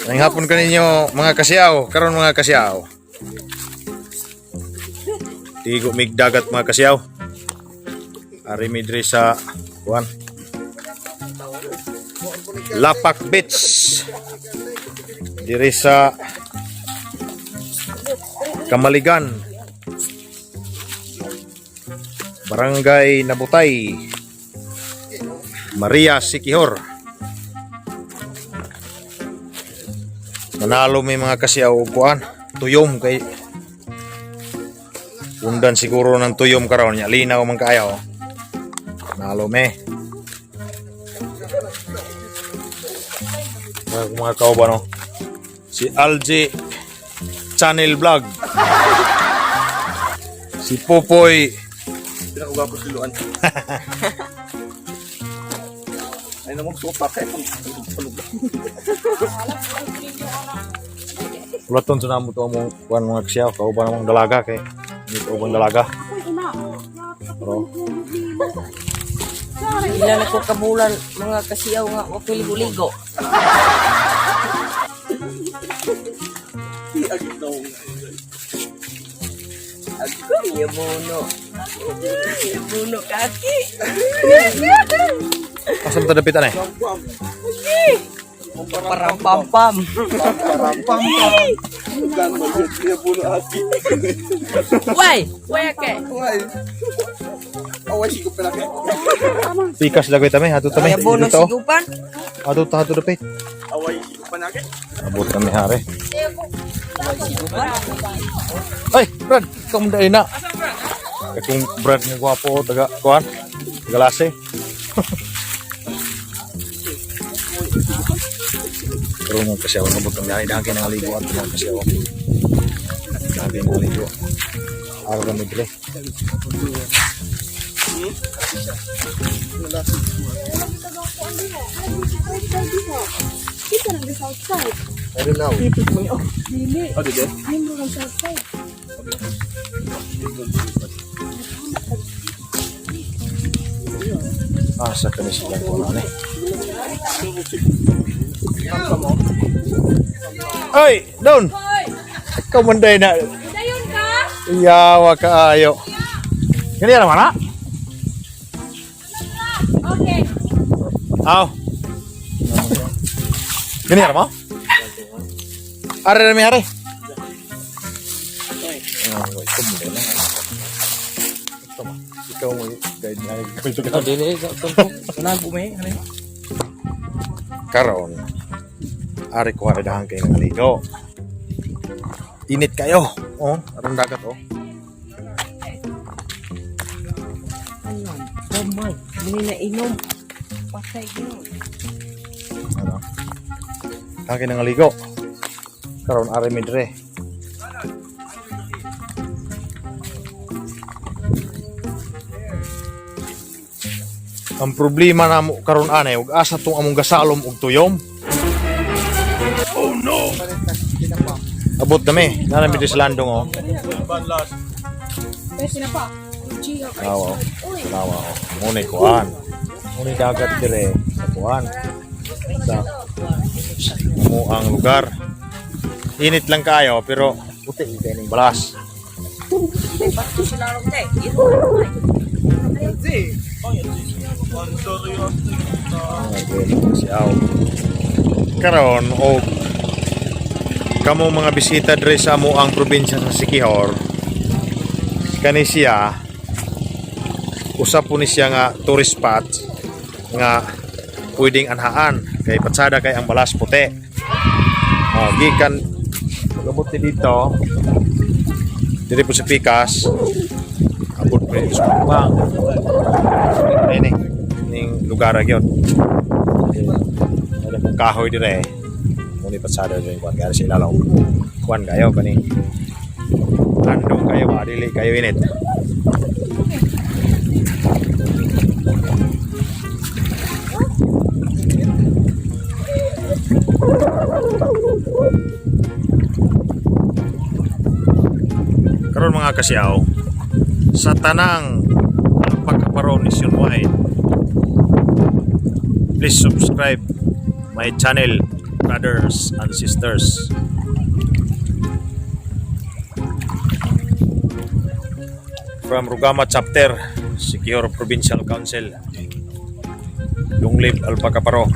Ngayong hapon kaninyo mga kasiyaw, karon mga kasiyaw. Tigo mig dagat mga kasiyaw. Ari midri sa kuan. Lapak Beach. Diri sa Kamaligan. Barangay Nabutay. Maria Siquijor. Manalo may mga kasiyaw og kuan, tuyom kay undan siguro ng tuyom karon nya linaw man kaayo. Manalo me. Mga kauban no. Si Alji Channel Vlog. Si Popoy Pinakagapo siluan. Ay namang sopa kay tulog. Ulaton sa namo to mo kuan mga kasiyaw, kauban namang dalaga kay dito ubang dalaga. Pero ilan ako kabulan mga kasiyaw nga o piligo-ligo. Agit na ako. Yabuno kaki. asam ta dapitan eh. Parampam-pam. Parampam. Gan magit niya puno ati. Way ke. Why? Away sigo pala kay. Pikas dagoy tami, hatod tami. Yabuno Dito to. sigupan. Hatod dapit. Away sigo pa nake. Abot kami hari. Ay, Brad, kamu dai na. Kung Brad nga gwapo taga kuan, taga lase. Pero mo kasi ako nabot ang dahil ng aligo at mo kasi ako. Dahil ng aligo. Araw kami dre. I don't know. Oh, did it? Asa ka ni sila ko na Ay, doon. Ikaw manday na. Dayon ka? Iyawa ka ayo. Kani na mana? Okay. Aw. Kani na mo? Are na mi are. Ikaw mo na. Ikaw mo guide na ito ka. Dili ka tungko. Nago me, ano? Karon. Ari ko ay dahang kayo ng aligo. Init kayo. Oh, aron dagat oh. Ayan, damay. Dili na inom. Patay gino. Ano? Dahang kayo ng aligo. Karon ari midre. Ang problema na mo karon anay ug asa tong among gasalom og tuyom. Oh no. Abot kami, nara mi sa landong oh. Pwede na pa. Nawa. Nawa. Ngunit kuan. Ngunit dagat dire sa kuan. Sa mo ang lugar. Init lang kayo pero puti kayo ning balas. Bakit sila ron te? Karon og kamo mga bisita dre sa mo ang probinsya sa Siquijor. Kani siya usap po ni siya nga tourist spot nga pwedeng anhaan kay patsada kay ang balas puti. Gikan pagabot ni dito diri po sa Pikas abot po ni sa bang ini ning lugar agyon ada pong kahoy dire muli patsada dire kuan kaya sila law kuan kayo kani andong kayo adili kayo init. Karon mga kasiyaw sa tanang pagkaparon nationwide, please subscribe my channel brothers and sisters. From Rugama Chapter, Siquijor Provincial Council, Lunglib, Alpacaparo.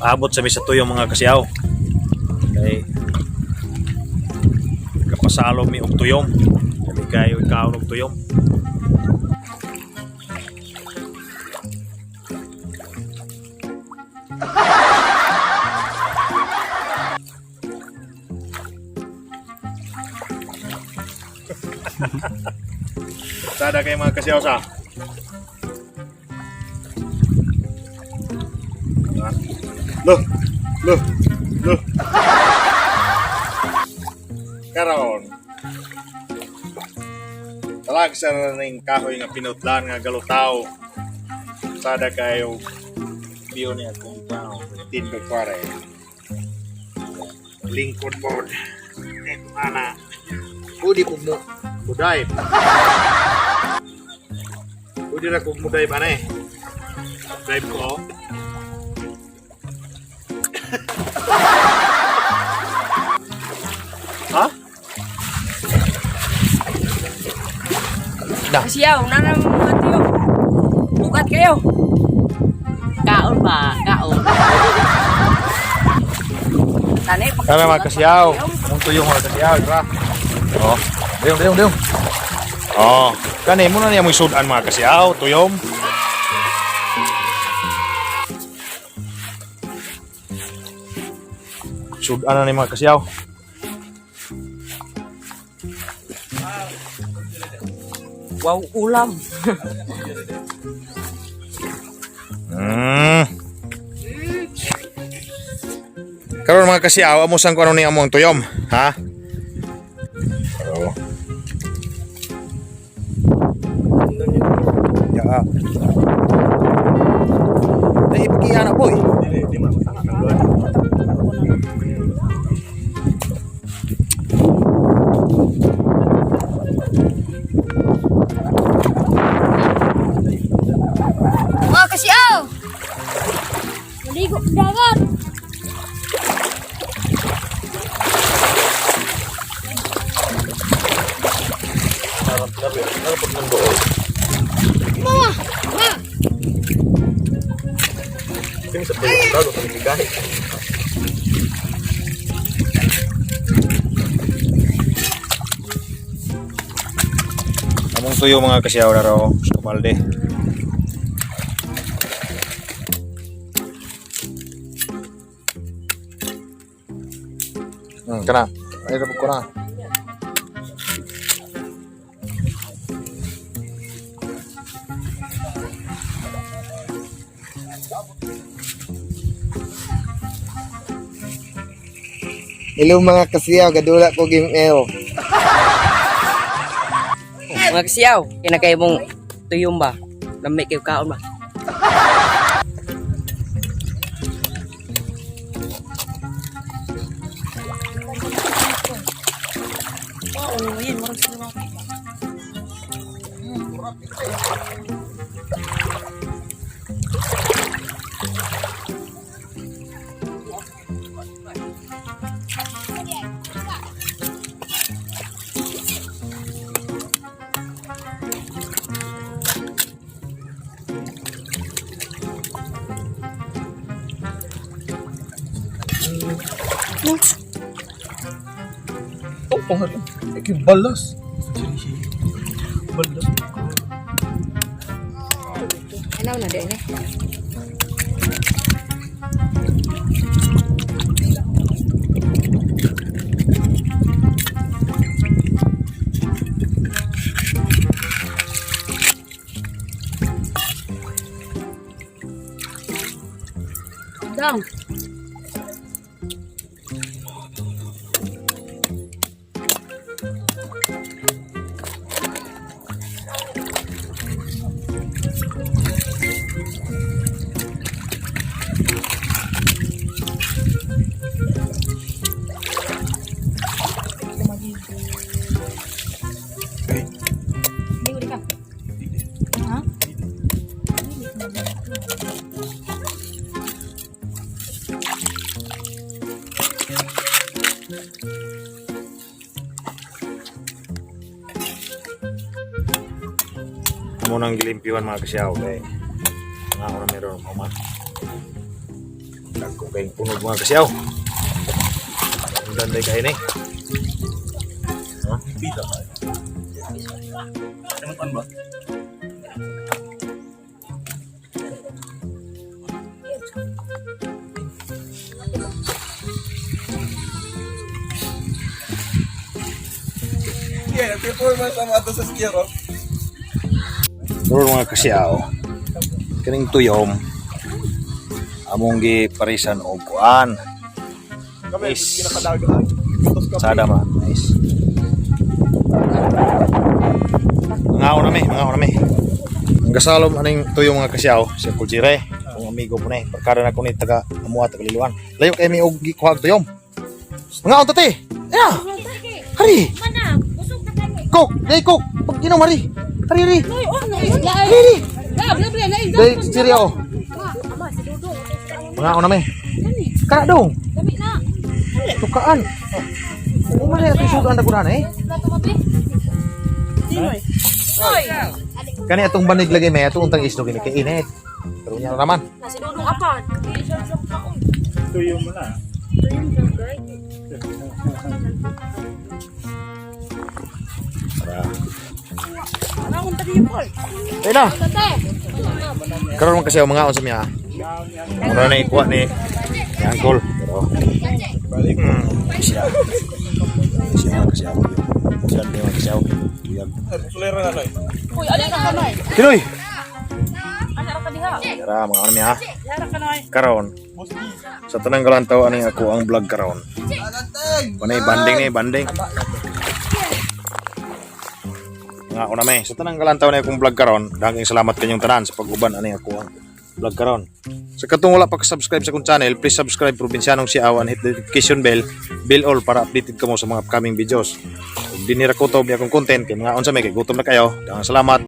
Abot sa misa tuyong mga kasiyaw. Okay. Kapasalo mi og tuyong. Kami kayo ikaw og tuyong. Sada kayo mga kasiyaw sa. Loh. Karon. Talag sa ning kahoy nga pinutlan nga galutaw. Sada kayo biyo niya kung tao. Tinbag pare. Lingkod board. Ito ana. Pudi po mo. Muday. Pudi na kong muday ba na eh. Drive ko. Ha? Dah. Kasiyaw, nanam mga tiyo. Bukat kayo. Kaon ba? Kaon. Tani, Sana mga kasiyaw. Ang tuyong mga kasiyaw, diba? Oh, dayong. Oh, kani mo na niya mo isudan mga kasiyaw, tuyom. Sudan na ni mga kasiyaw. wow, ulam. Karon mga kasiyaw, amusan ko ano ni among tuyom, ha? Oh. Ya. Dai pergi anak boy. Mga kasiyaw! Maligo sa dagat! Mama! Ma! Among tuyo mga kasiyaw na raw sa Kamalde. Kena. Ay rabog ko na. Hello mga kasiyaw, gadula ko gimeo. Mga kasiyaw, kinakay mong tuyong ba? Lamay kayo kaon ba? Oh, pangalan. Iki balas. Balas. Ano na din eh? Dong! Hindi ko ka. Ha? amo nang gilimpiwan mga kasiyaw kay nga ako na meron man. Dagko kay punog mga kasiyaw. Ang danday kayo ni. Pita ka. Ano ba? Yeah, performance ang ato sa skiro. Doon mga kasiyaw. Kining tuyom among giparisan og kuan. Kami, Is. kinakadagaan. Sada ma. Nice. Mga na mi. Ang kasalom aning tuyong mga kasiyaw, si Kuljire, ang amigo po ni. Perkara na ko ni taga amuha taga Liluan. Layo kay mi og gikuhag tuyom. Mga on tati. Ya. Hari. Mana? Busog na kami. Kok, dai kok. Pag inom hari. Hari. Ay, Hari. Dai Dami Kuljire oh. Ama, si Dudong. Mga on na mi. Kana dong. Dami na. Tukaan. Ano man ya susugan na kunan eh. Plato mabi. Hoy! Kani atong banig lagi may atong untang isno kini kay init. Pero nya naman. Nasi dudong apan. Tuyo mo na. Ano akong tadi yung Paul? Ay na. Tate. Karon man kasi ang mga unsa miya. Mura na ikuha ni Uncle. Pero Balik. siya. Siya kasi ako. Siya din mga kasiyaw. Sulera na lang. Uy, alin ka kanay? Kinoy. Ano ka diha? Tara mga ano miya. Yara ka kanay. Karon sa tanang galantaw ani ako ang vlog karon. Panay banding. Nga una may sa tanang galantaw na akong vlog karon. Daghang salamat kanyong tanan sa pag-uban ani ako ang vlog karon. Sa katong wala pa ka-subscribe sa akong channel, please subscribe Probinsyanong Siaw and hit the notification bell all para updated ka mo sa mga upcoming videos. Kung dinira ko to akong content kay mga unsa may kay gutom na kayo. Daghang salamat.